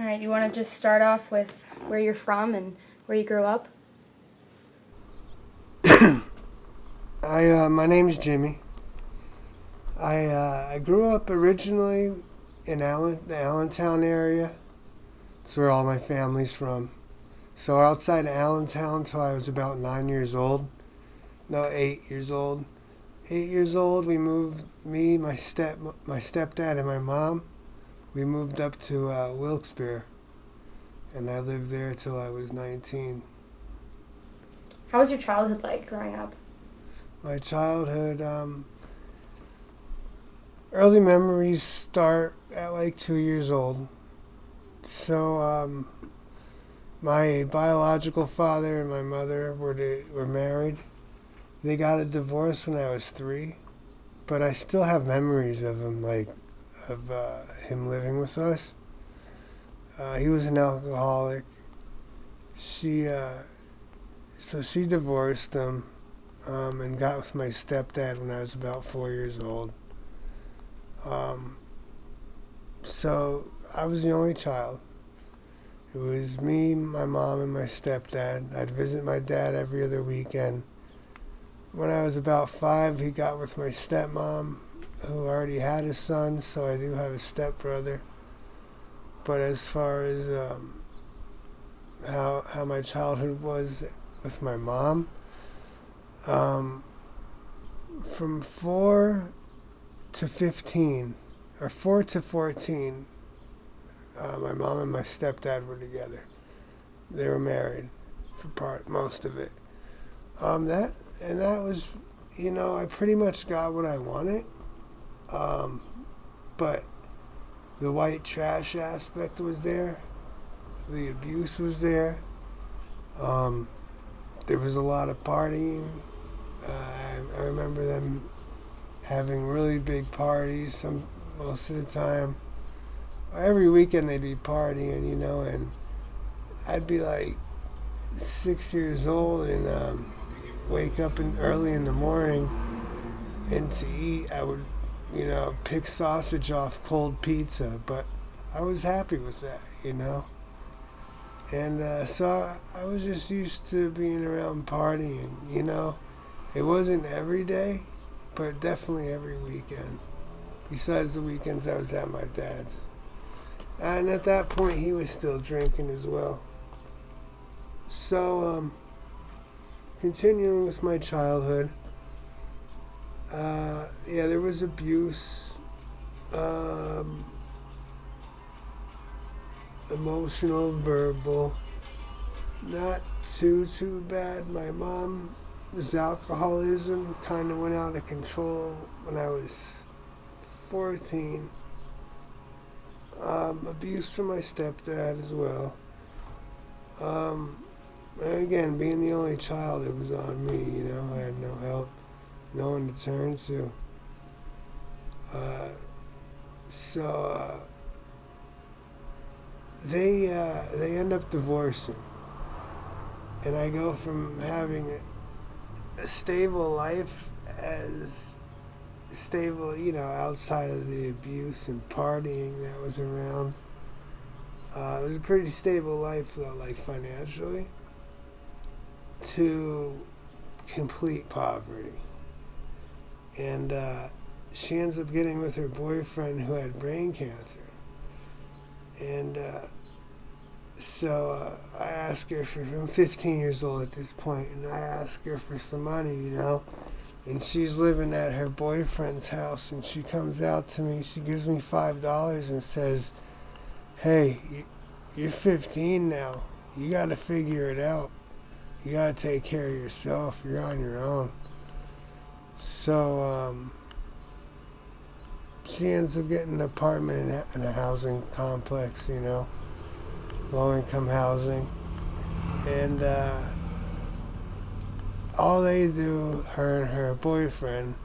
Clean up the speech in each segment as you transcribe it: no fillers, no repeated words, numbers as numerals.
All right, you want to just start off with where you're from and where you grew up? My name's Jimmy. I grew up originally in the Allentown area. That's where all my family's from. So outside of Allentown until I was about 9 years old. No, 8 years old. 8 years old, we moved. Me, my stepdad, and my mom. We moved up to Wilkes-Barre, and I lived there till I was 19. How was your childhood like growing up? My childhood, early memories start at like 2 years old. So my biological father and my mother were married. They got a divorce when I was 3, but I still have memories of him, of him living with us. He was an alcoholic. She so she divorced him and got with my stepdad when I was about 4 years old. So I was the only child. It was me, my mom, and my stepdad. I'd visit my dad every other weekend. When I was about 5, he got with my stepmom, who already had a son, so I do have a stepbrother. But as far as how my childhood was with my mom, from 4 to 15, or 4 to 14, my mom and my stepdad were together. They were married for most of it. That was, I pretty much got what I wanted. But the white trash aspect was there. The abuse was there. There was a lot of partying. I remember them having really big parties most of the time. Every weekend they'd be partying, and I'd be like 6 years old and wake up early in the morning, and to eat I would, pick sausage off cold pizza, but I was happy with that, And so I was just used to being around partying, It wasn't every day, but definitely every weekend. Besides the weekends I was at my dad's. And at that point he was still drinking as well. So, continuing with my childhood, there was abuse, emotional, verbal, not too bad. My mom's alcoholism kind of went out of control when I was 14. Abuse from my stepdad as well. And again, being the only child, it was on me, I had no help, no one to turn to. So they end up divorcing. And I go from having a stable life as stable, outside of the abuse and partying that was around. It was a pretty stable life, though, like financially, to complete poverty. And she ends up getting with her boyfriend who had brain cancer. And so I ask her I'm 15 years old at this point, and I ask her for some money, And she's living at her boyfriend's house, and she comes out to me, she gives me $5 and says, "Hey, you're 15 now. You got to figure it out. You got to take care of yourself. You're on your own." So she ends up getting an apartment in a housing complex, low-income housing. And all they do, her and her boyfriend,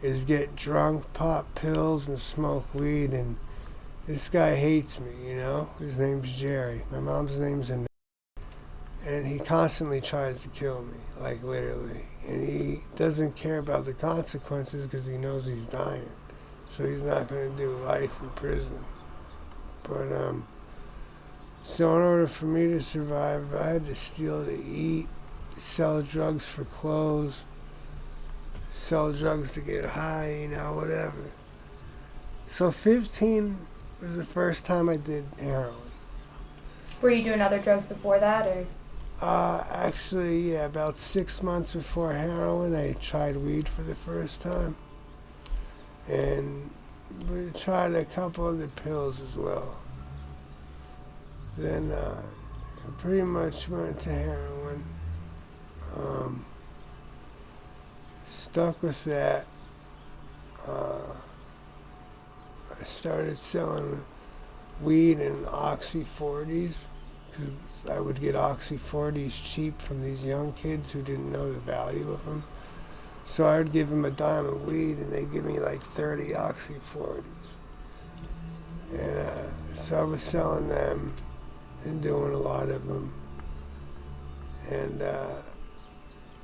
is get drunk, pop pills, and smoke weed. And this guy hates me, His name's Jerry. My mom's name's Annette. And he constantly tries to kill me, like literally. And he doesn't care about the consequences because he knows he's dying. So he's not going to do life in prison. But So in order for me to survive, I had to steal to eat, sell drugs for clothes, sell drugs to get high, whatever. So 15 was the first time I did heroin. Were you doing other drugs before that, or? Actually, yeah, about 6 months before heroin, I tried weed for the first time. And we tried a couple other pills as well. Then I pretty much went to heroin. Stuck with that. I started selling weed and Oxy 40s. Cause I would get Oxy 40s cheap from these young kids who didn't know the value of them. So I would give them a dime of weed and they'd give me like 30 Oxy 40s. And so I was selling them and doing a lot of them. And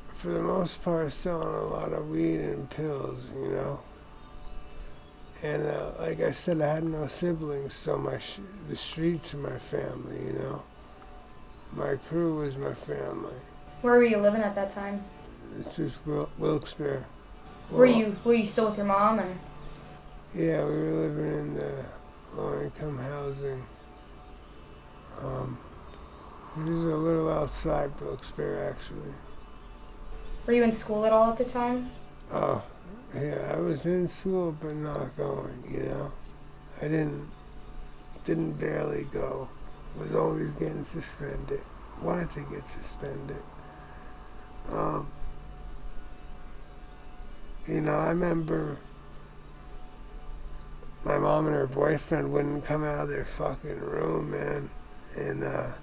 for the most part, selling a lot of weed and pills. And like I said, I had no siblings, so the streets are my family. My crew was my family. Where were you living at that time? It's just Wilkes-Barre. Were you still with your mom, or? Yeah, we were living in the low-income housing. It is a little outside Wilkes-Barre, actually. Were you in school at all at the time? Oh, yeah, I was in school, but not going. I didn't barely go. Was always getting suspended. Wanted to get suspended. I remember my mom and her boyfriend wouldn't come out of their fucking room, man. And I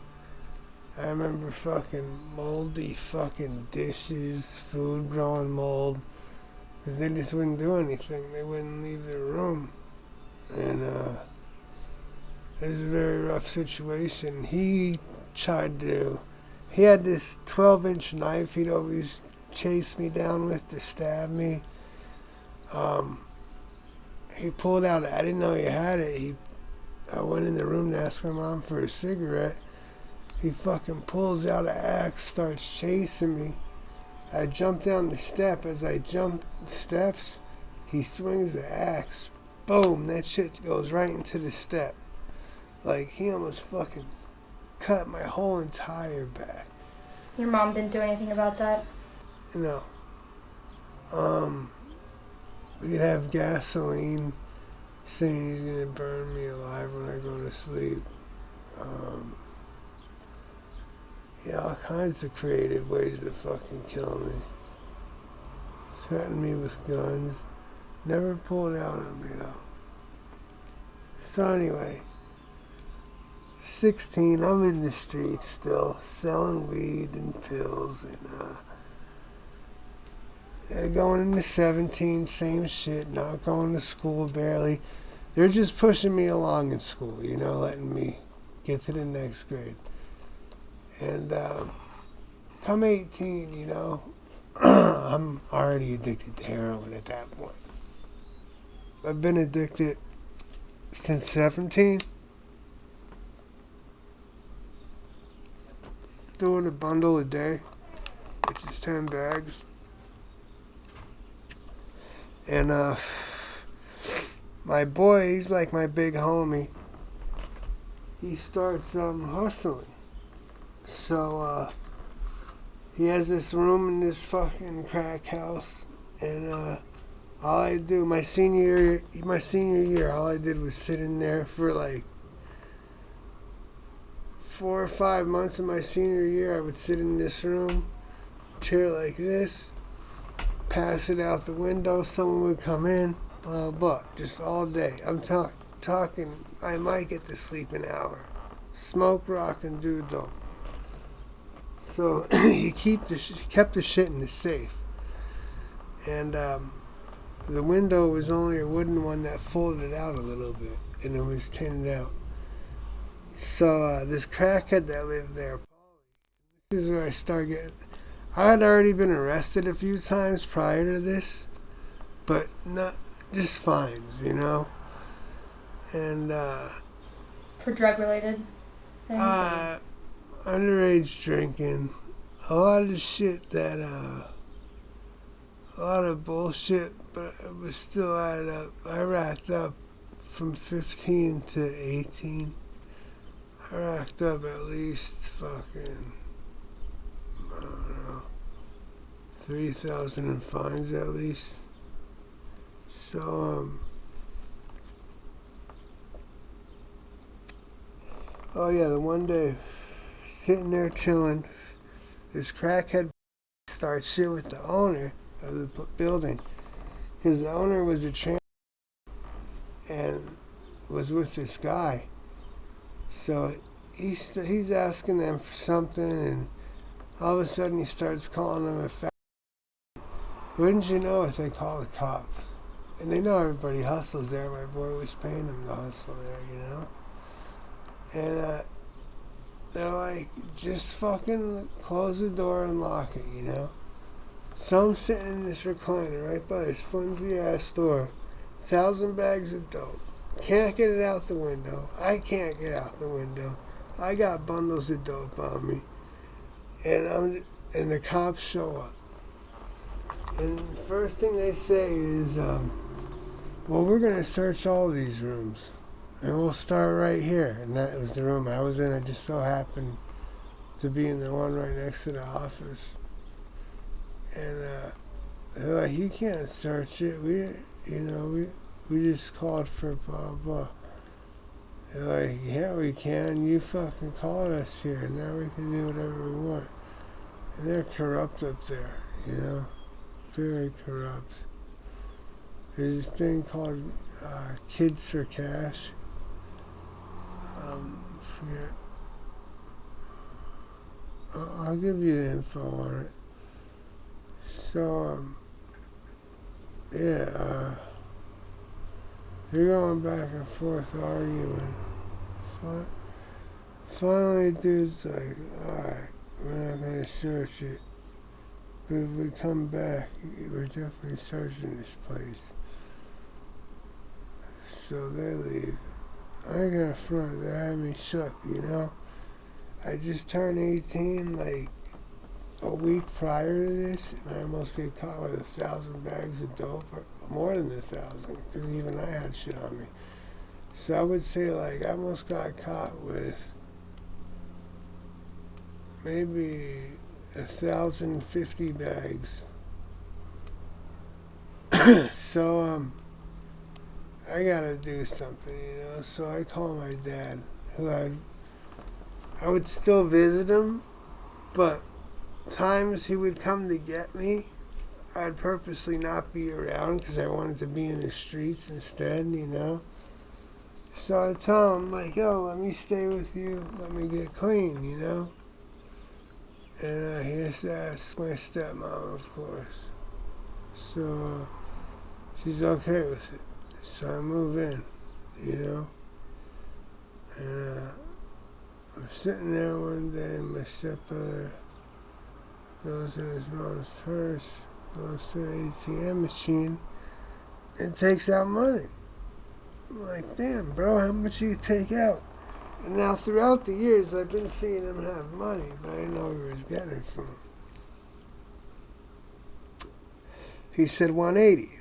remember fucking moldy fucking dishes, food growing mold, because they just wouldn't do anything. They wouldn't leave their room. And it was a very rough situation. He had this 12-inch knife he'd always chase me down with to stab me. He pulled out, I didn't know he had it. I went in the room to ask my mom for a cigarette. He fucking pulls out an axe, starts chasing me. I jump down the step. As I jump steps, he swings the axe. Boom, that shit goes right into the step. Like, he almost fucking cut my whole entire back. Your mom didn't do anything about that? No. We'd have gasoline saying he's gonna burn me alive when I go to sleep. All kinds of creative ways to fucking kill me. Threatened me with guns. Never pulled out on me though. So anyway, 16, I'm in the streets still, selling weed and pills, and going into 17, same shit, not going to school barely. They're just pushing me along in school, letting me get to the next grade. And come 18, I'm already addicted to heroin at that point. I've been addicted since 17. Doing a bundle a day, which is 10 bags. And my boy, he's like my big homie. He starts hustling. So he has this room in this fucking crack house, and all I do my senior year, all I did was sit in there for like 4 or 5 months of my senior year. I would sit in this room, chair like this, pass it out the window. Someone would come in, blah blah, just all day. I'm talking. I might get to sleep an hour. Smoke, rock, and do dope. So he kept the shit in the safe, and the window was only a wooden one that folded out a little bit, and it was tinned out. So this crackhead that lived there, this is where I started getting. I had already been arrested a few times prior to this, but not just fines, And For drug related? things? Or? Underage drinking. A lot of shit that, a lot of bullshit, but it was still added up. I racked up from 15 to 18. I racked up at least fucking, I don't know, 3,000 in fines at least. So, oh yeah, the one day, sitting there chilling, this crackhead starts shit with the owner of the building, because the owner was a trans and was with this guy. So he's asking them for something, and all of a sudden he starts calling them a fat. Wouldn't you know it, they call the cops. And they know everybody hustles there. My boy was paying them to hustle there, you know? And they're like, just fucking close the door and lock it, you know? So I'm sitting in this recliner right by this flimsy ass door. 1,000 bags of dope. Can't get it out the window. I can't get out the window. I got bundles of dope on me. And the cops show up. And the first thing they say is, well, we're going to search all these rooms. And we'll start right here. And that was the room I was in. I just so happened to be in the one right next to the office. And they're like, you can't search it. We just called for blah, blah. They're like, yeah, we can. You fucking called us here. Now we can do whatever we want. And they're corrupt up there, you know? Very corrupt. There's this thing called Kids for Cash. Forget. I'll give you the info on it. So, yeah, they're going back and forth arguing. Finally, dude's like, alright, we're not going to search it. But if we come back, we're definitely searching this place. So they leave. I ain't gonna front, they had me shook, you know? I just turned 18 like a week prior to this, and I almost get caught with 1,000 bags of dope, or more than 1,000, because even I had shit on me. So I would say like I almost got caught with maybe 1,050 bags. So I gotta do something, you know. So I call my dad, who I would still visit him, but times he would come to get me, I'd purposely not be around because I wanted to be in the streets instead, you know. So I tell him like, yo, let me stay with you, let me get clean, you know. And he has to ask my stepmom, of course. So she's okay with it. So I move in, you know. And I'm sitting there one day, and my stepbrother goes in his mom's purse, goes to the ATM machine, and takes out money. I'm like, damn, bro, how much do you take out? And now throughout the years, I've been seeing him have money, but I didn't know where he was getting it from. He said 180.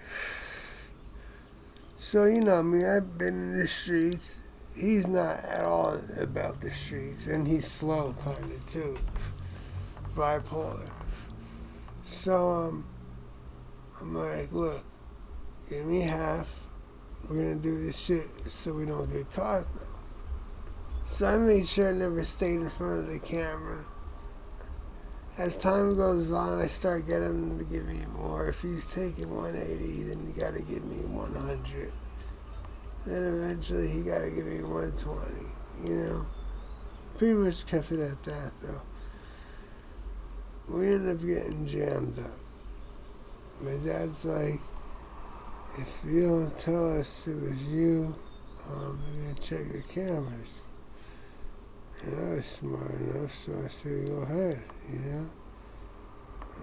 So, you know me, I've been in the streets. He's not at all about the streets, and he's slow kind of too. Bipolar. So, I'm like, look, give me half. We're going to do this shit so we don't get caught. So I made sure I never stayed in front of the camera. As time goes on, I start getting him to give me more. If he's taking 180, then you gotta give me 100. Then eventually he gotta give me 120, you know? Pretty much kept it at that, though. We ended up getting jammed up. My dad's like, if you don't tell us it was you, we're gonna check your cameras. And I was smart enough, so I said, go ahead, you know?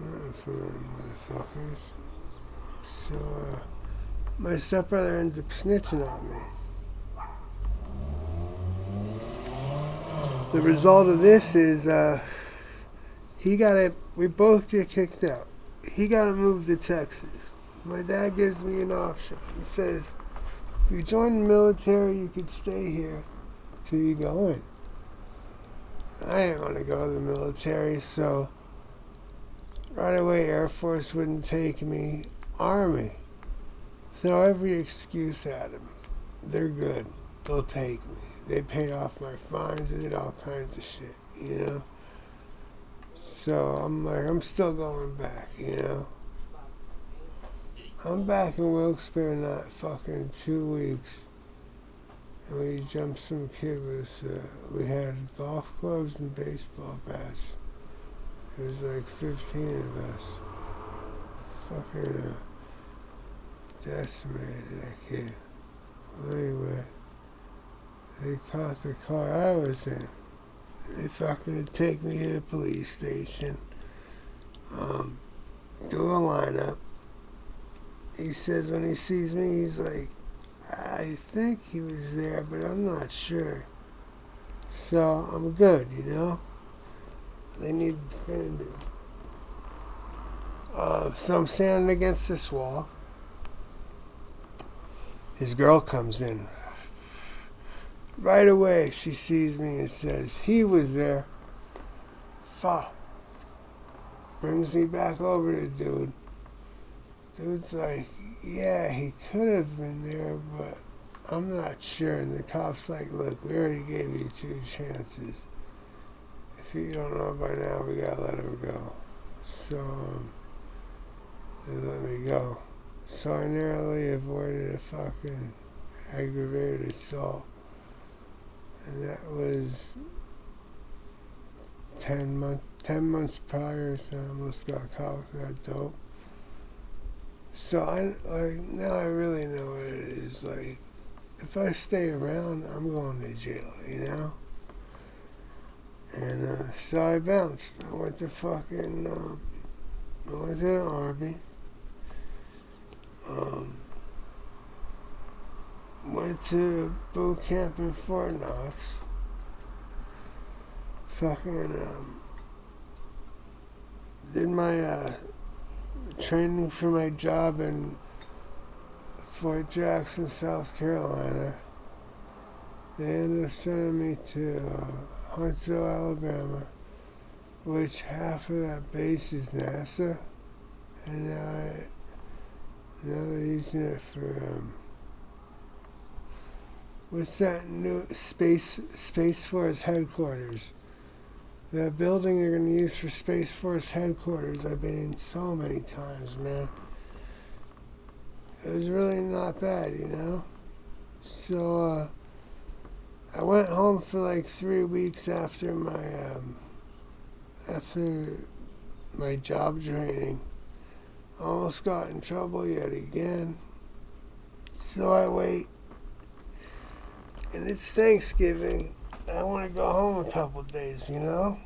Nothing for them motherfuckers. So, my stepbrother ends up snitching on me. The result of this is we both get kicked out. He got to move to Texas. My dad gives me an option. He says, if you join the military, you could stay here till you go in. I didn't want to go to the military, so right away Air Force wouldn't take me. Army. Throw every excuse at them. They're good. They'll take me. They paid off my fines. They did all kinds of shit, you know? So I'm like, I'm still going back, you know? I'm back in Wilkes-Barre in that fucking 2 weeks. And we jumped some kid with, we had golf clubs and baseball bats. There was like 15 of us. Fucking decimated that kid. Well, anyway, they caught the car I was in. They fucking take me to the police station. Do a lineup. He says when he sees me, he's like, I think he was there, but I'm not sure. So I'm good, you know? They need definitive. So I'm standing against this wall. His girl comes in. Right away, she sees me and says, he was there. Fuck. Brings me back over to dude. Dude's like, yeah, he could have been there, but I'm not sure. And the cop's like, look, we already gave you 2 chances. If you don't know by now, we gotta let him go. So, they let me go. So I narrowly avoided a fucking aggravated assault. And that was 10 months prior, so I almost got caught with that dope. So now I really know what it is. Like, if I stay around, I'm going to jail, you know? And so I bounced. I went to the Army. Went to boot camp in Fort Knox. Did my training for my job in Fort Jackson, South Carolina. They ended up sending me to Huntsville, Alabama, which half of that base is NASA, and now they're using it for what's that new Space Force headquarters? That building they're going to use for Space Force headquarters, I've been in so many times, man. It was really not bad, you know? So, I went home for like 3 weeks after my job training. Almost got in trouble yet again. So I wait. And it's Thanksgiving. I want to go home a couple days, you know?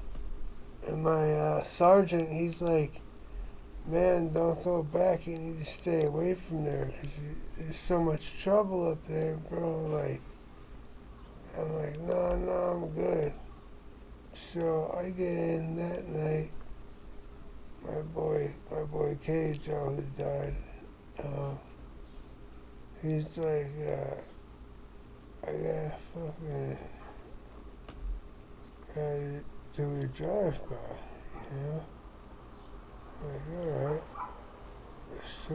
And my sergeant, he's like, man, don't go back. You need to stay away from there because there's so much trouble up there, bro. Like, I'm like, no, I'm good. So I get in that night. My boy Cage, who died, he's like, I gotta fucking do a drive-by, you know? Like, alright. So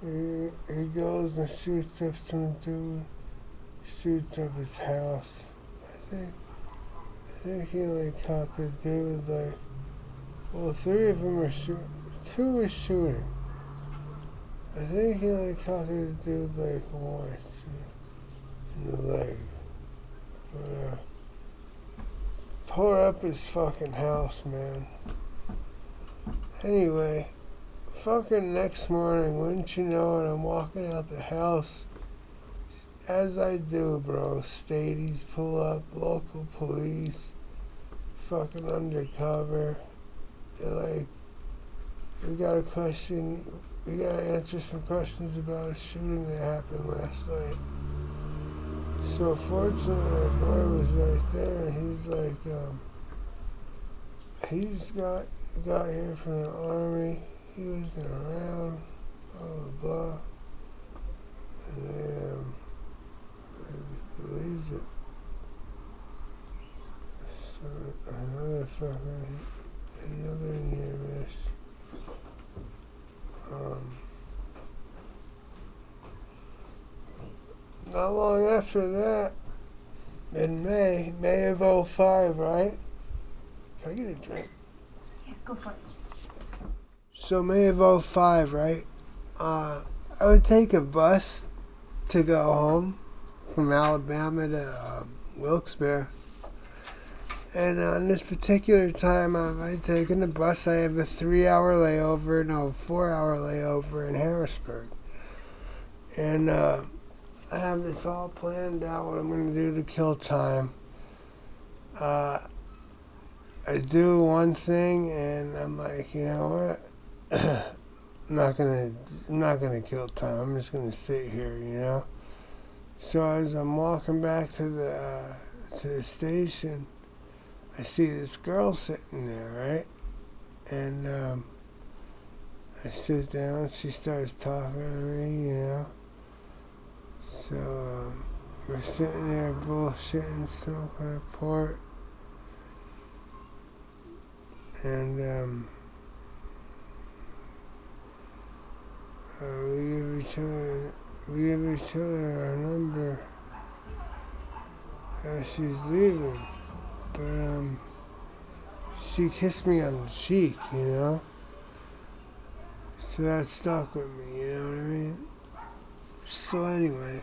he goes and shoots up some dude, shoots up his house. I think he only caught the dude, like, well, 3 of them were shooting, 2 were shooting. I think he only caught the dude, like, once in the leg. But, tore up his fucking house, man. Anyway, fucking next morning, wouldn't you know it, I'm walking out the house. As I do, bro, stadies pull up, local police, fucking undercover. They're like, we gotta answer some questions about a shooting that happened last night. So fortunately, my boy was right there, and he's like, he just got here from the army. He wasn't around, blah blah blah, and they believes it. So another near miss. Not long after that, in May of '05, right? Can I get a drink? Yeah, go for it. So May of '05, right? I would take a bus to go home from Alabama to Wilkes-Barre. And on this particular time, I'd taken the bus. I have a 4-hour layover in Harrisburg. And I have this all planned out, what I'm going to do to kill time. I do one thing, and I'm like, you know what? I'm not gonna kill time. I'm just gonna sit here, you know. So as I'm walking back to the station, I see this girl sitting there, right? And I sit down. She starts talking to me, you know. So we're sitting there bullshitting, smoking a port, and we give each other our number as she's leaving. But she kissed me on the cheek, you know. So that stuck with me, you know what I mean? So anyway,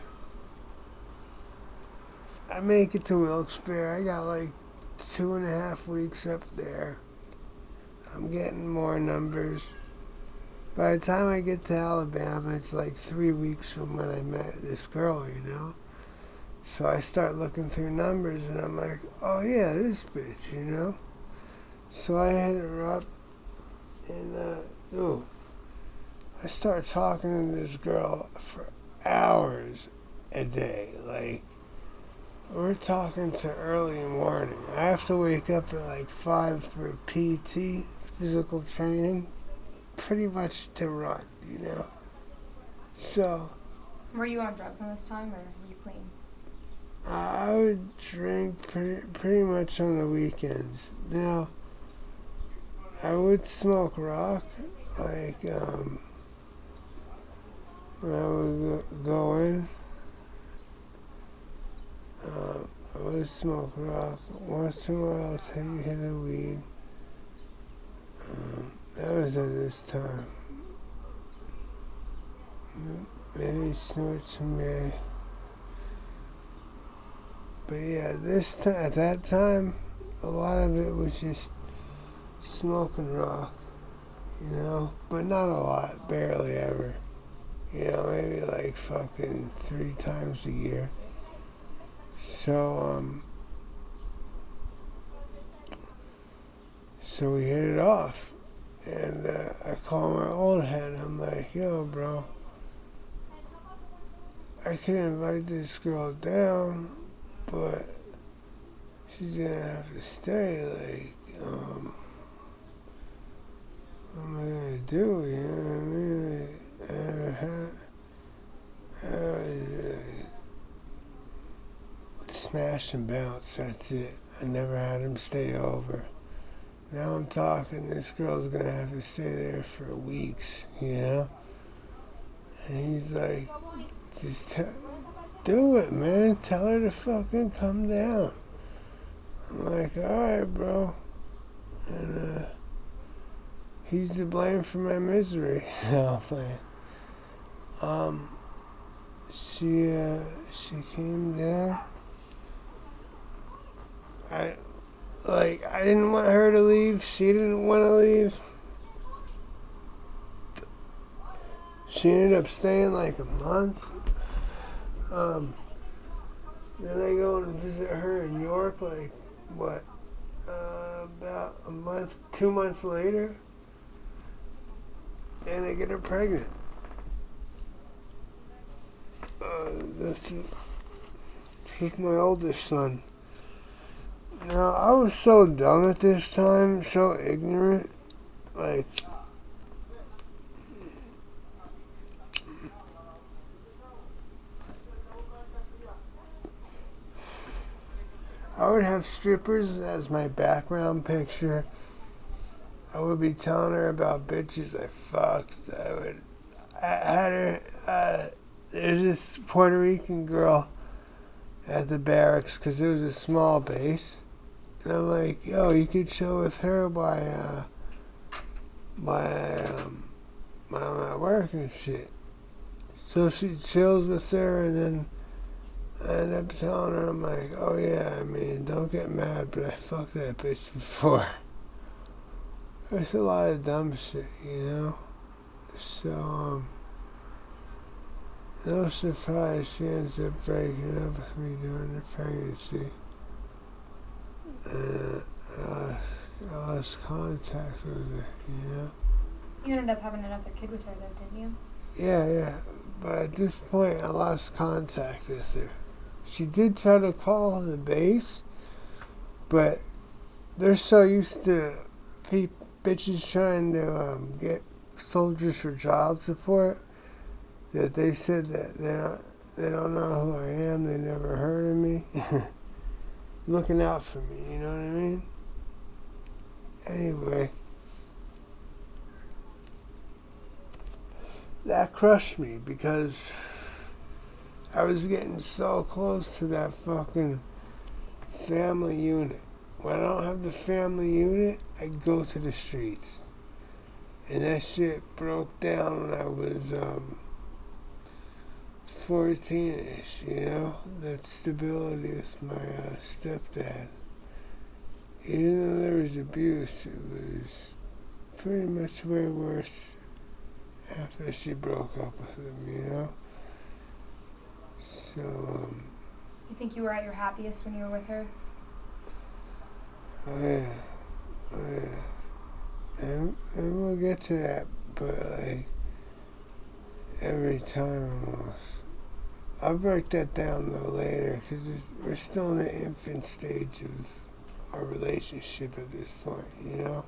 I make it to Wilkes-Barre. I got like 2.5 weeks up there. I'm getting more numbers. By the time I get to Alabama, it's like 3 weeks from when I met this girl, you know? So I start looking through numbers, and I'm like, oh yeah, this bitch, you know? So I hit her up, and I start talking to this girl for hours a day. Like, we're talking to early morning. I have to wake up at like 5 for PT, physical training, pretty much to run, you know. So Were you on drugs on this time, or were you clean? I would drink pretty much on the weekends. Now, I would smoke rock, like when I would go in. I would smoke rock. Once in a while, I'll take a hit of weed. That was at this time. Maybe snort some gay. But yeah, at that time, a lot of it was just smoking rock, you know? But not a lot, barely ever. You know, maybe like fucking 3 times a year. So we hit it off. And I call my old head. I'm like, yo, bro, I can invite this girl down, but she's gonna have to stay. Like, what am I gonna do? You know what I mean? Smash and bounce, that's it. I never had him stay over. Now I'm talking, this girl's gonna have to stay there for weeks, you know? And he's like, just do it, man. Tell her to fucking come down. I'm like, alright, bro. And he's to blame for my misery. No, man. She came down. I didn't want her to leave. She didn't want to leave. She ended up staying like a month. Then I go and visit her in York, like, about a month, 2 months later. And I get her pregnant. This is my oldest son. Now, I was so dumb at this time, so ignorant. Like, I would have strippers as my background picture. I would be telling her about bitches I fucked. I had her, there's this Puerto Rican girl at the barracks because it was a small base. And I'm like, yo, you could chill with her while I'm at work and shit. So she chills with her, and then I end up telling her, I'm like, oh yeah, I mean, don't get mad, but I fucked that bitch before. There's a lot of dumb shit, you know? So, no surprise she ends up breaking up with me during the pregnancy. I lost contact with her, you know? You ended up having another kid with her, though, didn't you? Yeah. But at this point, I lost contact with her. She did try to call the base, but they're so used to bitches trying to get soldiers for child support that they said that they don't know who I am. They never heard of me. Looking out for me, you know what I mean? Anyway, that crushed me because I was getting so close to that fucking family unit. When I don't have the family unit, I go to the streets. And that shit broke down when I was 14-ish, you know? That stability with my stepdad. Even though there was abuse, it was pretty much way worse after she broke up with him, you know? So, You think you were at your happiest when you were with her? oh yeah. And we'll get to that, but like, every time almost. I'll break that down though later, because we're still in the infant stage of our relationship at this point, you know?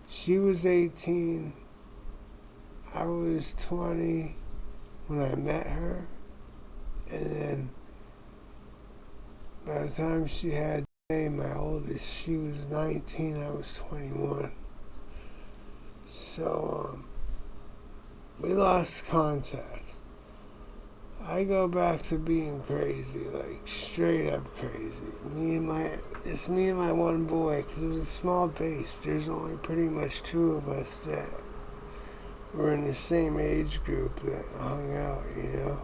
She was 18, I was 20 when I met her, and then by the time she had my oldest, she was 19, I was 21. So, we lost contact. I go back to being crazy, like straight up crazy. Me and my one boy, because it was a small base. There's only pretty much two of us that were in the same age group that hung out, you know?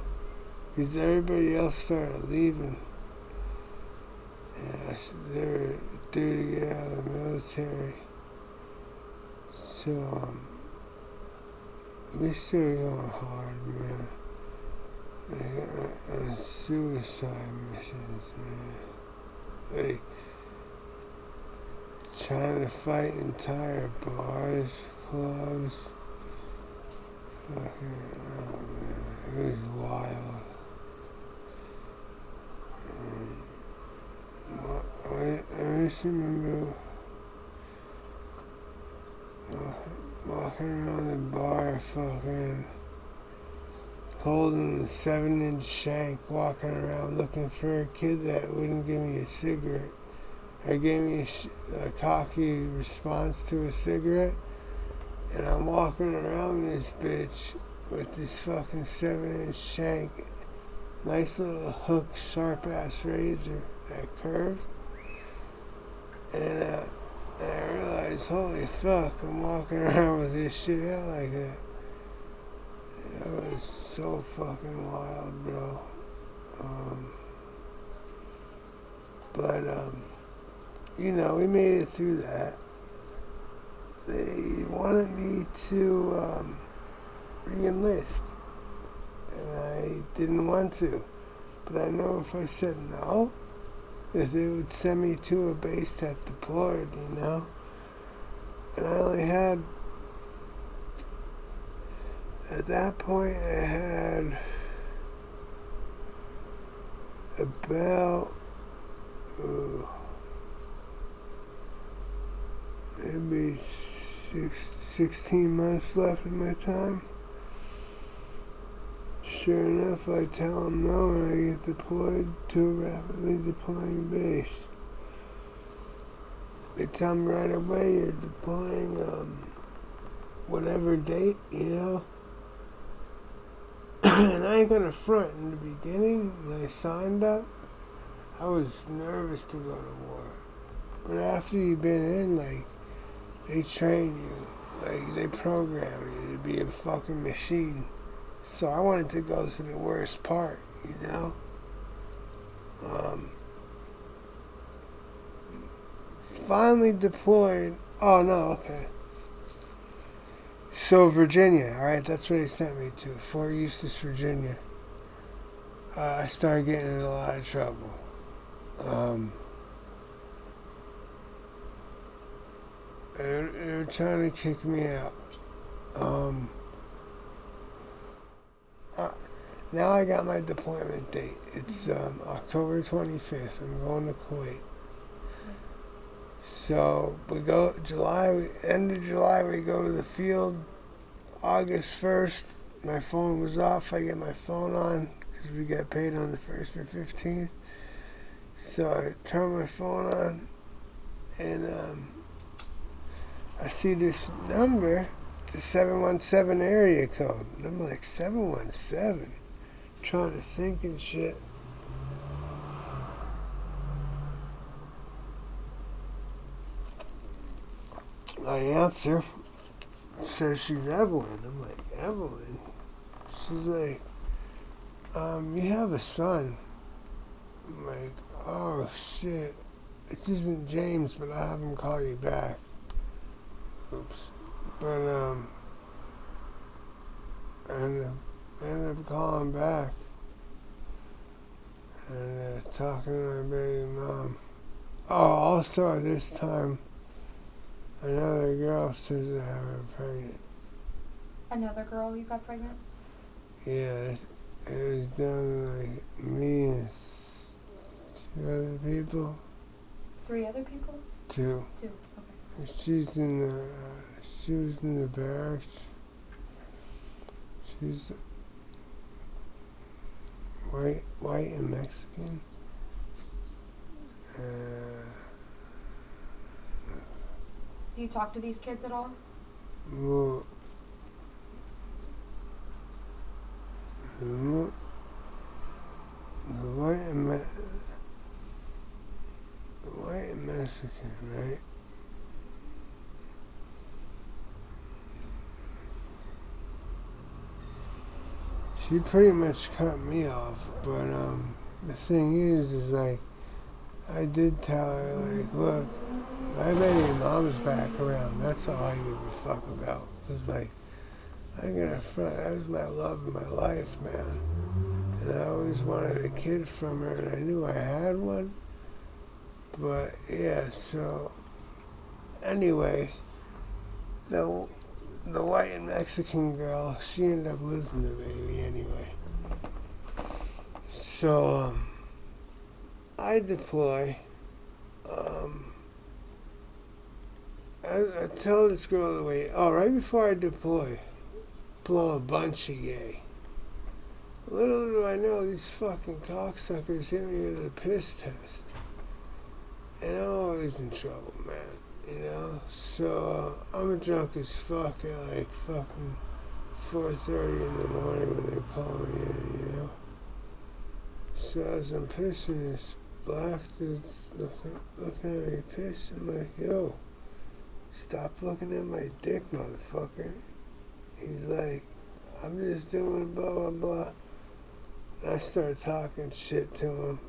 Because everybody else started leaving. Yeah, they were due to get out of the military. So, we still going hard, man. On suicide missions, man. Like, trying to fight entire bars, clubs. Fucking, oh man, it was wild. I just remember walking around the bar, fucking holding a 7-inch shank, walking around looking for a kid that wouldn't give me a cigarette, or gave me a cocky response to a cigarette, and I'm walking around this bitch with this fucking 7-inch shank, nice little hook, sharp ass razor that curves, and I realized, holy fuck, I'm walking around with this shit out like that. It was so fucking wild, bro. But you know, we made it through that. They wanted me to re-enlist, and I didn't want to. But I know if I said no, that they would send me to a base that deployed, you know? And I only had, at that point, I about maybe 16 months left of my time. Sure enough, I tell them no and I get deployed to a rapidly deploying base. They tell me right away you're deploying whatever date, you know? And I ain't gonna front. In the beginning, when I signed up, I was nervous to go to war. But after you've been in, like, they train you. Like, they program you to be a fucking machine. So I wanted to go to the worst part, you know? Finally deployed. Oh, no, okay. So Virginia, alright, that's where they sent me to. Fort Eustis, Virginia. I started getting in a lot of trouble. They were trying to kick me out. Now I got my deployment date. It's October 25th. I'm going to Kuwait. So we go end of July, we go to the field. August 1st, my phone was off. I get my phone on because we get paid on the 1st or 15th. So I turn my phone on and I see this number, the 717 area code. And I'm like, 717? Trying to think and shit. I answer. Says she's Evelyn. I'm like, Evelyn? She's like, you have a son. I'm like, oh shit. It isn't James, but I'll have him call you back. Oops. But I ended up calling back and talking to my baby mom. Oh, also at this time, another girl says I have her pregnant. Another girl you got pregnant? Yeah, it was down to like me and 2 other people. 3 other people? 2. 2, okay. She was in the barracks. She's white and Mexican. Do you talk to these kids at all? Well, the white and Mexican, right? She pretty much cut me off, but the thing is like, I did tell her, like, look, my baby mom's back around. That's all I give a fuck about. Cause like, I ain't gonna front. That was my love of my life, man. And I always wanted a kid from her, and I knew I had one. But yeah, so anyway, the white and Mexican girl, she ended up losing the baby anyway. So I deploy. I tell this girl to wait. Oh, right before I deploy, blow a bunch of yay. Little do I know, these fucking cocksuckers hit me with a piss test. And I'm always in trouble, man, you know? So, I'm drunk as fuck at like fucking 4:30 in the morning when they call me in, you know? So as I'm pissing, this black dude's looking at me piss. I'm like, yo, stop looking at my dick, motherfucker. He's like, I'm just doing blah, blah, blah. And I start talking shit to him.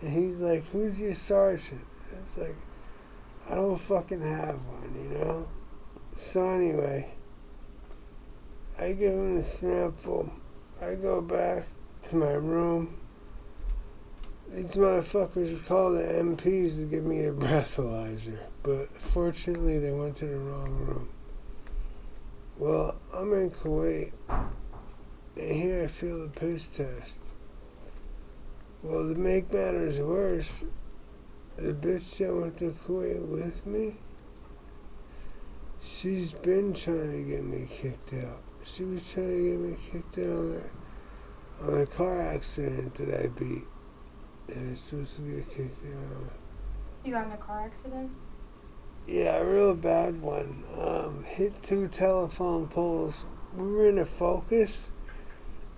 And he's like, who's your sergeant? It's like, I don't fucking have one, you know? So anyway, I give him the sample. I go back to my room. These motherfuckers call the MPs to give me a breathalyzer. But fortunately, they went to the wrong room. Well, I'm in Kuwait. And here I feel the piss test. Well, to make matters worse, the bitch that went to Kuwait with me, she's been trying to get me kicked out. She was trying to get me kicked out on a car accident that I beat. And it's supposed to get kicked out. You got in a car accident? Yeah, a real bad one. Hit 2 telephone poles. We were in a Focus,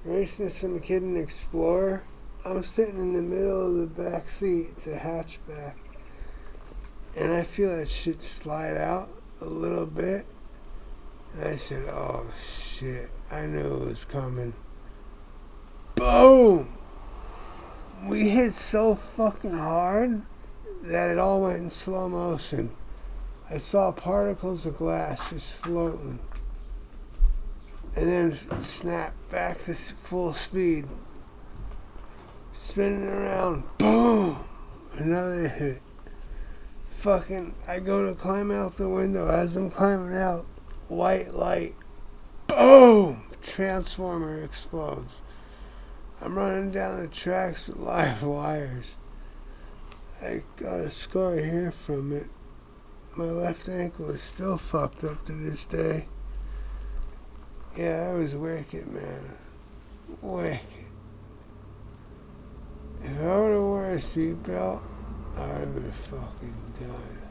racing some kid in Explorer. I'm sitting in the middle of the back seat. It's a hatchback. And I feel that shit slide out a little bit. And I said, oh shit, I knew it was coming. Boom! We hit so fucking hard that it all went in slow motion. I saw particles of glass just floating. And then snap back to full speed. Spinning around. Boom! Another hit. Fucking, I go to climb out the window. As I'm climbing out, white light. Boom! Transformer explodes. I'm running down the tracks with live wires. I got a scar here from it. My left ankle is still fucked up to this day. Yeah, I was wicked, man. Wicked. If I would have worn a seatbelt, I would have been fucking done.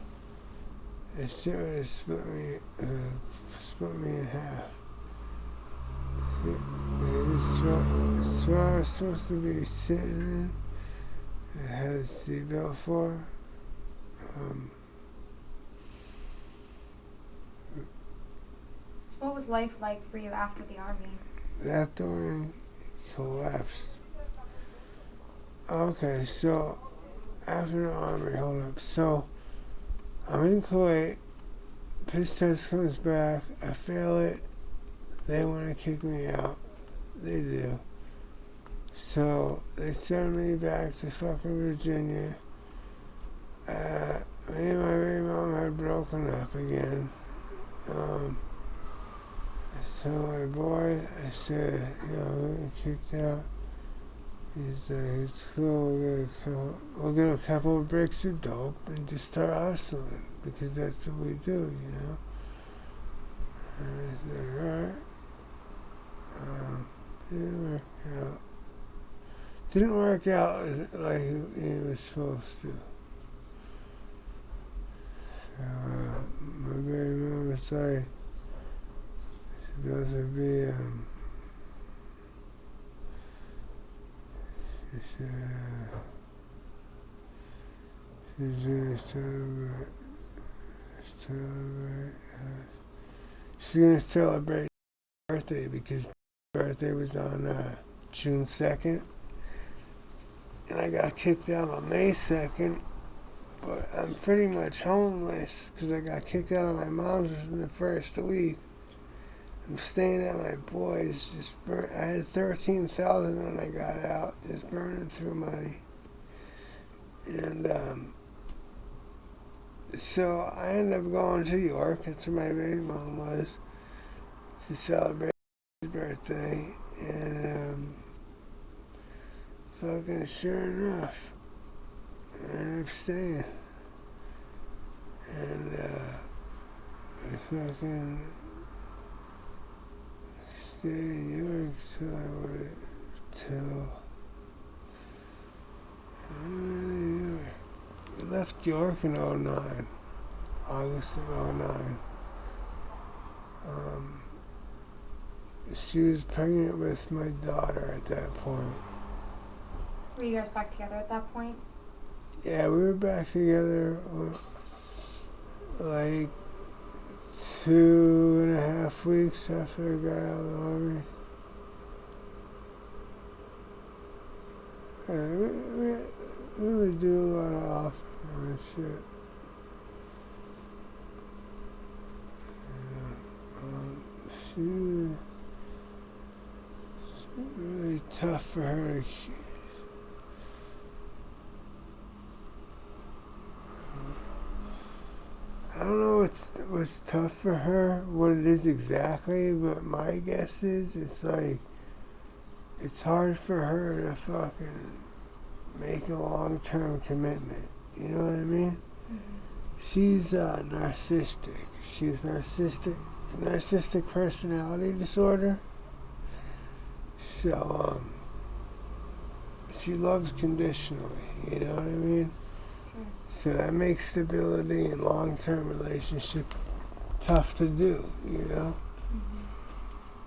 It shit would have split me in half. It's where I was supposed to be sitting in. I had a seatbelt for. What was life like for you after the Army? That door collapsed. Okay, so after the Army, hold up. So I'm in Kuwait. Piss test comes back. I fail it. They want to kick me out. They do. So they send me back to fucking Virginia. Me and my baby mom had broken up again. So my boy, I said, we're getting kicked out. He's like, it's cool, we'll get a couple of bricks of dope and just start hustling, because that's what we do, you know? And I said, alright. Didn't work out like it was supposed to. So, my baby mom was like, supposed to be, she said, she's gonna celebrate her birthday, because her birthday was on June 2nd, and I got kicked out on May 2nd, but I'm pretty much homeless, because I got kicked out of my mom's in the first week. I'm staying at my boy's, I had 13,000 when I got out, just burning through money. And so I ended up going to York, that's where my baby mom was, to celebrate his birthday. And fucking sure enough, I ended up staying. And I fucking stayed in York till we left York in '09, August of '09. She was pregnant with my daughter at that point. Were you guys back together at that point? Yeah, we were back together like 2.5 weeks after I got out of the Army. Yeah, we would do a lot of off-road shit. Yeah, it's really tough for her to. I don't know what's tough for her, what it is exactly, but my guess is it's hard for her to fucking make a long-term commitment. You know what I mean? She's narcissistic. She's narcissistic personality disorder. So, she loves conditionally, you know what I mean? So that makes stability and long-term relationship tough to do, you know?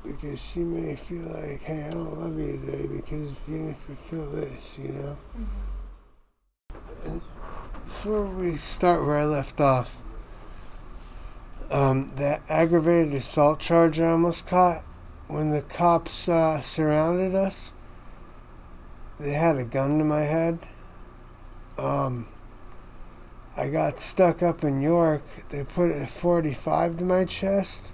Because she may feel like, hey, I don't love you today because you didn't fulfill this, you know? And before we start where I left off, that aggravated assault charge I almost caught, when the cops surrounded us, they had a gun to my head. I got stuck up in York. They put a 45 to my chest.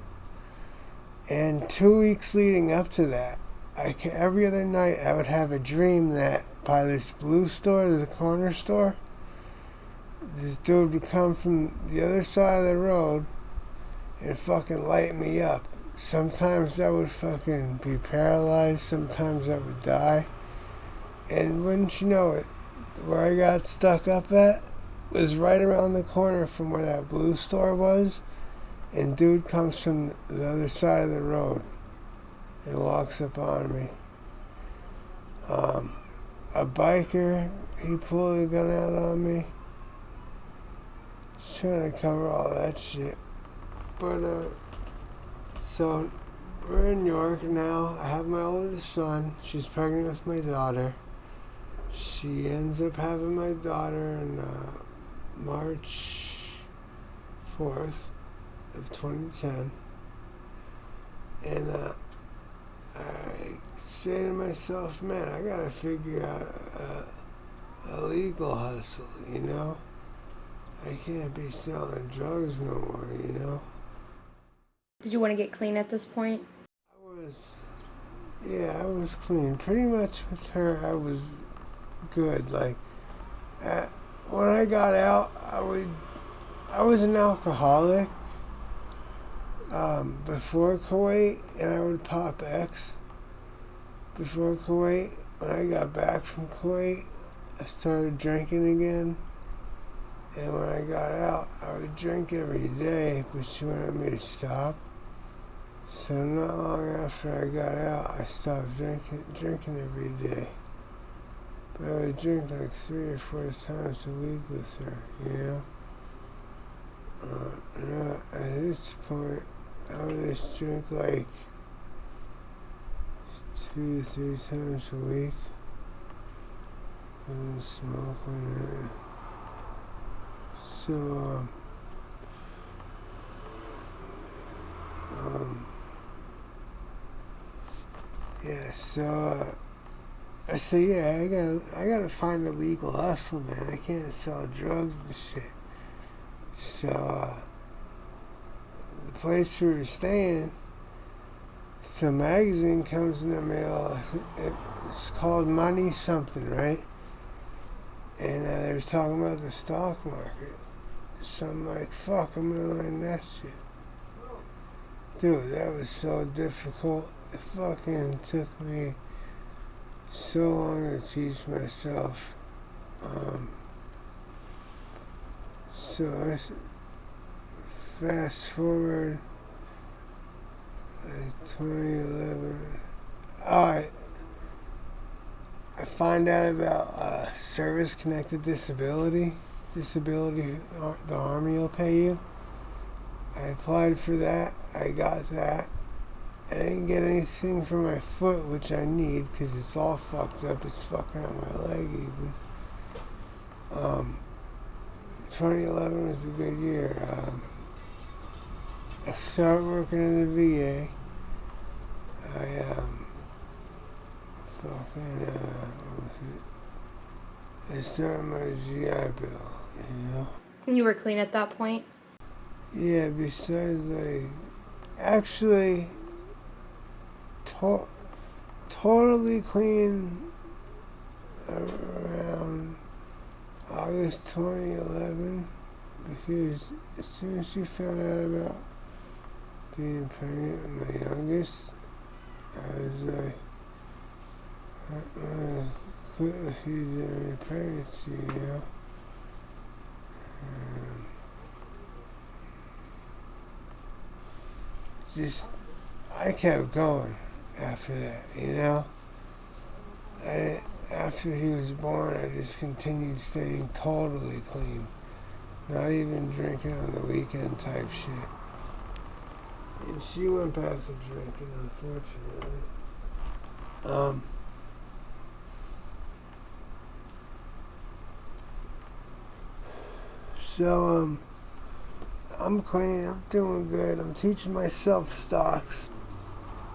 And 2 weeks leading up to that, every other night I would have a dream that by this blue store, the corner store, this dude would come from the other side of the road and fucking light me up. Sometimes I would fucking be paralyzed, sometimes I would die. And wouldn't you know it, where I got stuck up at was right around the corner from where that blue store was. And dude comes from the other side of the road and walks up on me. A biker, he pulled a gun out on me. Just trying to cover all that shit. But, so we're in York now. I have my oldest son. She's pregnant with my daughter. She ends up having my daughter on March 4th of 2010. And I say to myself, man, I gotta figure out a legal hustle, you know? I can't be selling drugs no more, you know? Did you want to get clean at this point? I was clean. Pretty much with her, I was good. Like, when I got out, I was an alcoholic before Kuwait, and I would pop X before Kuwait. When I got back from Kuwait, I started drinking again. And when I got out, I would drink every day, but she wanted me to stop. So not long after I got out, I stopped drinking every day. But I would drink like 3 or 4 times a week with her, you know? At this point, I would just drink like 2 or 3 times a week. And smoke one. So, I say, I gotta find a legal hustle, man. I can't sell drugs and shit. So, the place we were staying, some magazine comes in the mail. It's called Money Something, right? And they were talking about the stock market. So I'm like, fuck, I'm gonna learn that shit. Dude, that was so difficult. It fucking took me so long to teach myself. So I fast forward, like 2011. Alright. I find out about service-connected disability. The Army will pay you. I applied for that. I got that. I didn't get anything for my foot, which I need because it's all fucked up. It's fucking out my leg even. 2011 was a good year. I started working in the VA. I started my GI Bill, you know? And you were clean at that point? Yeah, besides, like, actually, totally clean around August 2011, because as soon as she found out about being pregnant with my youngest, I was like, quit with you during your pregnancy, you know? Just, I kept going after that, you know? After he was born, I just continued staying totally clean. Not even drinking on the weekend type shit. And she went back to drinking, unfortunately. So, I'm clean, I'm doing good, I'm teaching myself stocks.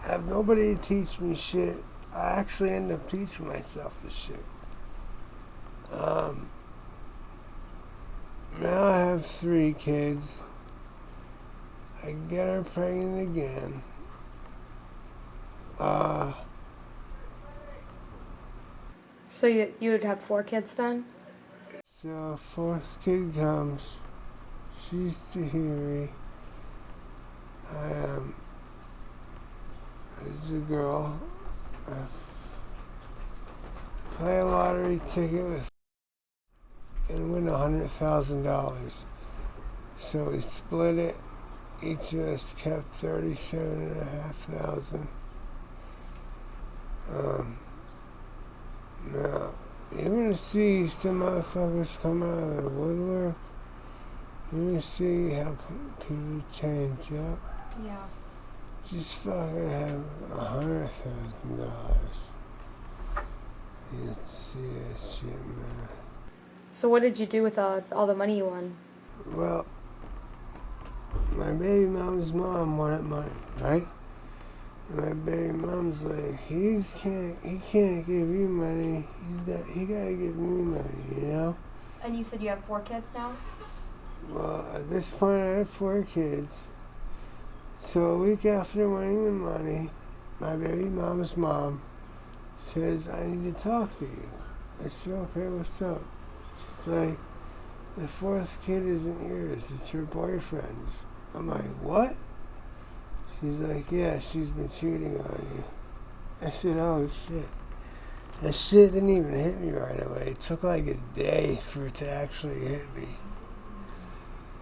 I have nobody to teach me shit. I actually end up teaching myself this shit. Now I have 3 kids. I can get her pregnant again. So you would have 4 kids then? So 4th kid comes. She's Tahiri. It's a girl. I play a lottery ticket with and win $100,000. So we split it. Each of us kept $37,500. Now you're gonna see some motherfuckers come out of the woodwork. You're gonna see how people change up. Yeah. Just fucking have $100,000. You'd see that shit, man. So what did you do with all the money you won? Well, my baby mom's mom wanted money, right? And my baby mom's like, he can't give you he gotta give me money, you know? And you said you have 4 kids now? Well, at this point I had 4 kids. So a week after winning the money, my baby mom's mom says, I need to talk to you. I said, okay, what's up? She's like, the 4th kid isn't yours, it's your boyfriend's. I'm like, what? She's like, yeah, she's been cheating on you. I said, oh shit. That shit didn't even hit me right away. It took like a day for it to actually hit me.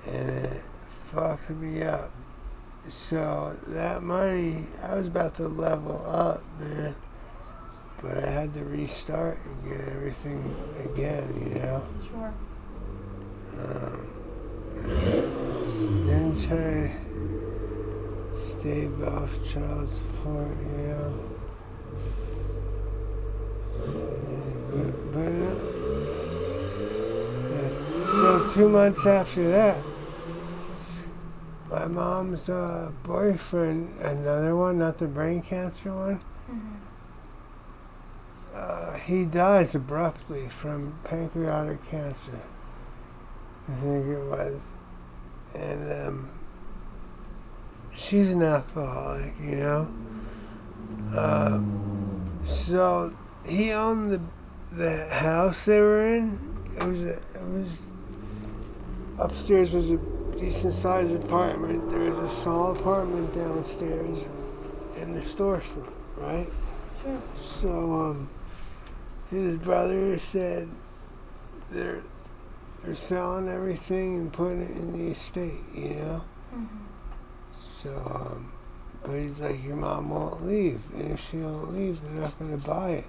And it fucked me up. So that money, I was about to level up, man. But I had to restart and get everything again, you know? Sure. Then try to stave off child support, you know? But so 2 months after that, my mom's boyfriend, another one, not the brain cancer one, he dies abruptly from pancreatic cancer, I think it was. And she's an alcoholic, you know? So he owned the house they were in. It was upstairs was a decent sized apartment. There was a small apartment downstairs in the storefront, right? Sure. So his brother said they're selling everything and putting it in the estate, you know? So, but he's like, your mom won't leave, and if she don't leave, they're not going to buy it.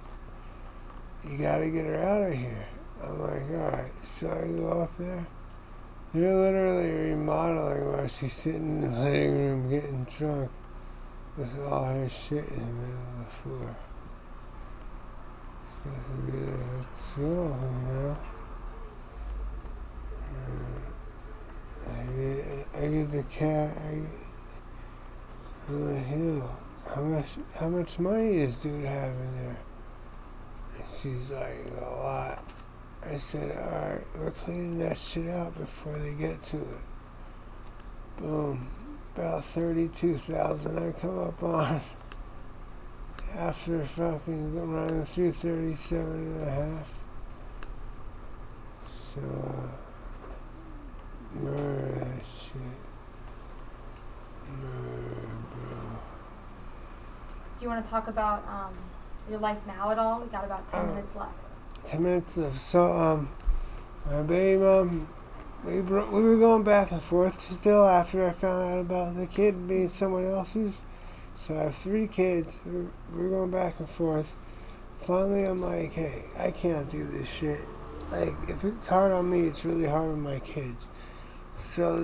You got to get her out of here. I'm like, all right. So I go up there. They're literally remodeling while she's sitting in the living room getting drunk with all her shit in the middle of the floor. So I said, let's go, you know? I get the cat. I'm like, Hill, how much money does dude have in there? And she's like, a lot. I said, alright, we're cleaning that shit out before they get to it. Boom. About 32,000 I come up on after fucking running through 37 and a half. So, murder that shit. Murder, bro. Do you want to talk about your life now at all? We got about 10 minutes left. 10 minutes left. So, my baby mom, we were going back and forth still after I found out about the kid being someone else's. So I have 3 kids. We're going back and forth. Finally, I'm like, hey, I can't do this shit. Like, if it's hard on me, it's really hard on my kids. So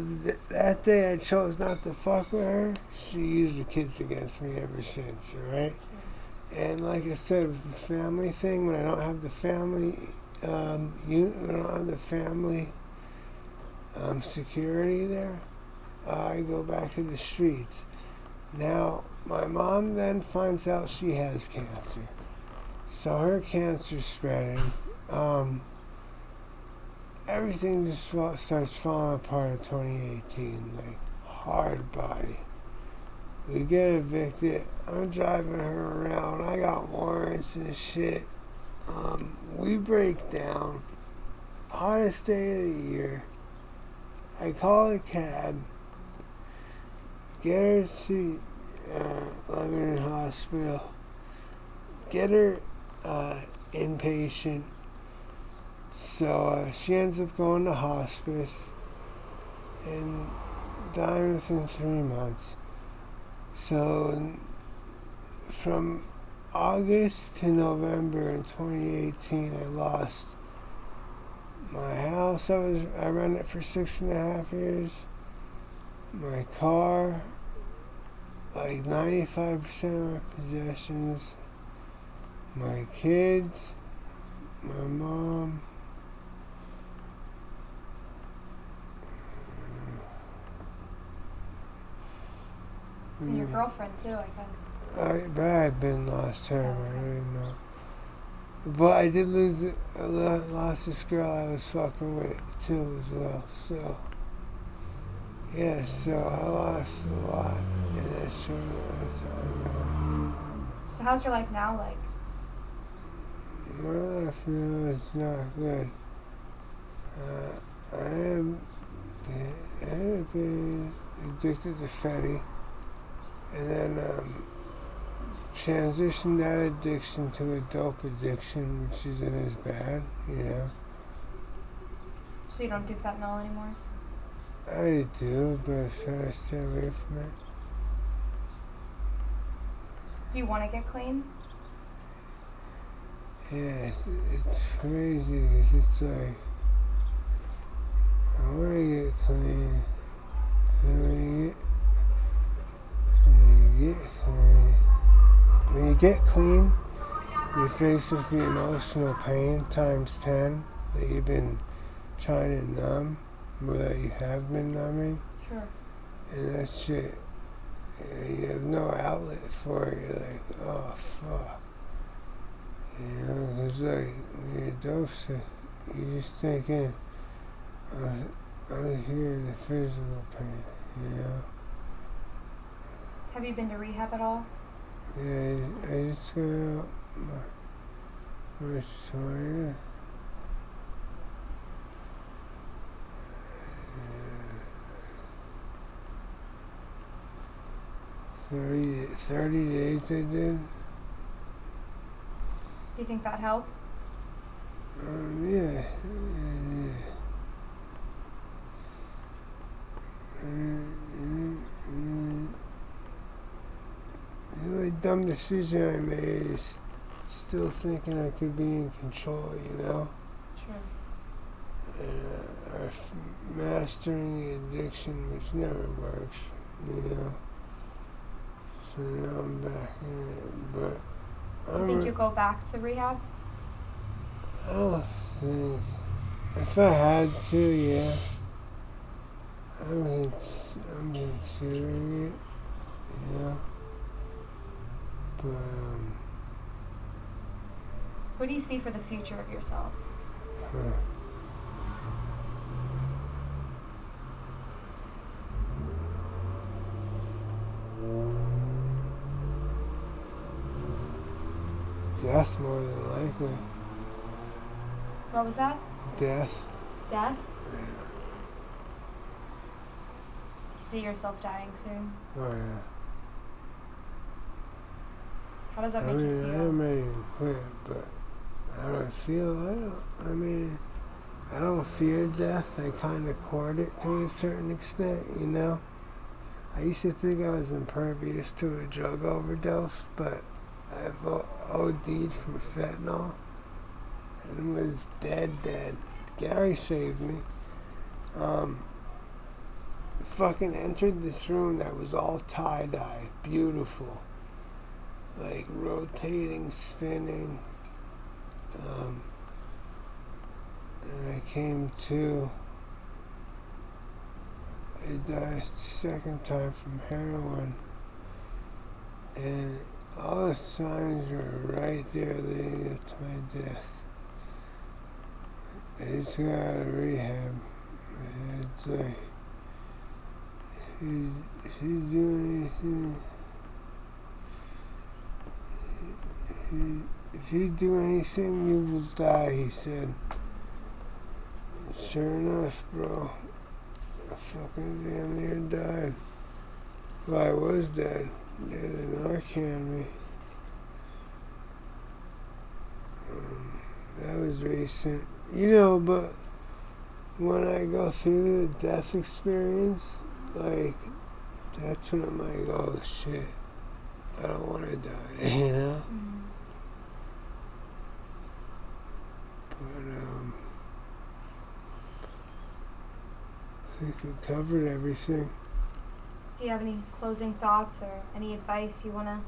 that day I chose not to fuck with her. She used the kids against me ever since, right? And like I said, with the family thing, when I don't have the family, when I don't have the family security there, I go back to the streets. Now, my mom then finds out she has cancer. So her cancer's spreading. Everything just starts falling apart in 2018, like hard body. We get evicted. I'm driving her around. I got warrants and shit. We break down. Hottest day of the year. I call a cab. Get her to Lebanon Hospital. Get her inpatient. So she ends up going to hospice and dying within 3 months. So from August to November in 2018, I lost my house. I ran it for 6.5 years. My car, like 95% of my possessions. My kids, my mom. And your girlfriend too, I guess. But I've been lost her, I really know. But I did lose it. I lost this girl I was fucking with too as well. So yeah, so I lost a lot in that short amount of time. So how's your life now like? My life now is not good. I have been addicted to fatty. And then transitioned that addiction to a dope addiction, which isn't as bad, you know. So you don't do fentanyl anymore? I do, but I try to stay away from it. Do you want to get clean? Yeah, it's crazy because it's like, I want to get clean. When you get clean, you're faced with the emotional pain times 10 that you've been trying to numb, or that you have been numbing. Sure. And that shit, you have no outlet for it. You're like, oh, fuck. You know, because like, when you're dope sick, you're just thinking, I'm here in the physical pain, you know? Have you been to rehab at all? Yeah, I just got out March 20th. 30 days I did. Do you think that helped? Yeah. The really dumb decision I made is still thinking I could be in control, you know? Sure. And mastering the addiction, which never works, you know? So now I'm back in it, but You think you'll go back to rehab? I don't think, if I had to, yeah. I'm considering it, you know? But, What do you see for the future of yourself? Death, more than likely. What was that? Death. Death? Yeah. You see yourself dying soon? Oh, yeah. How does that I make you mean, feel? I am ready to quit, but How do I feel? I don't fear death. I kind of court it to a certain extent, you know? I used to think I was impervious to a drug overdose, but I've OD'd from fentanyl and was dead. Gary saved me. Fucking entered this room that was all tie-dye, beautiful. Like rotating, spinning. And I came to. I died second time from heroin. And all the signs were right there leading up to my death. I just got out of rehab. It's like, if you do anything, if you do anything, you will die, he said. Sure enough, bro. I fucking damn near died. Well, I was dead. They Narcan me. That was recent. You know, but when I go through the death experience, like, that's when I'm like, oh shit, I don't want to die, you know? Mm-hmm. But, I think we covered everything. Do you have any closing thoughts or any advice you want to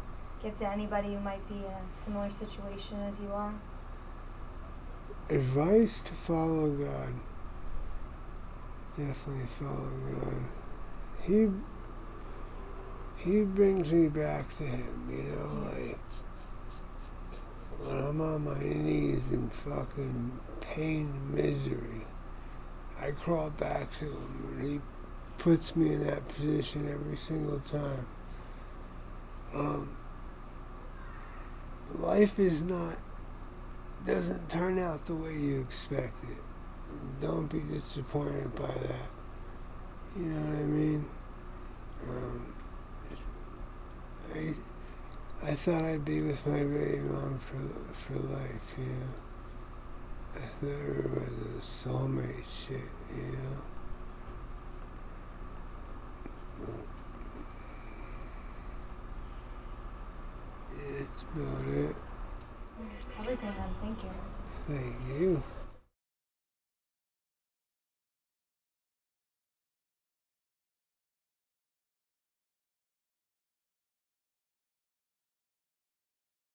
give to anybody who might be in a similar situation as you are? Advice to follow God. Definitely follow God. He brings me back to him, you know, like when I'm on my knees in fucking pain and misery, I crawl back to him and he puts me in that position every single time. Life doesn't turn out the way you expect it. Don't be disappointed by that. You know what I mean? I thought I'd be with my baby mom for life, you know. I thought it was a soulmate shit, you know. That's about it. That's everything then. Thank you. Thank you.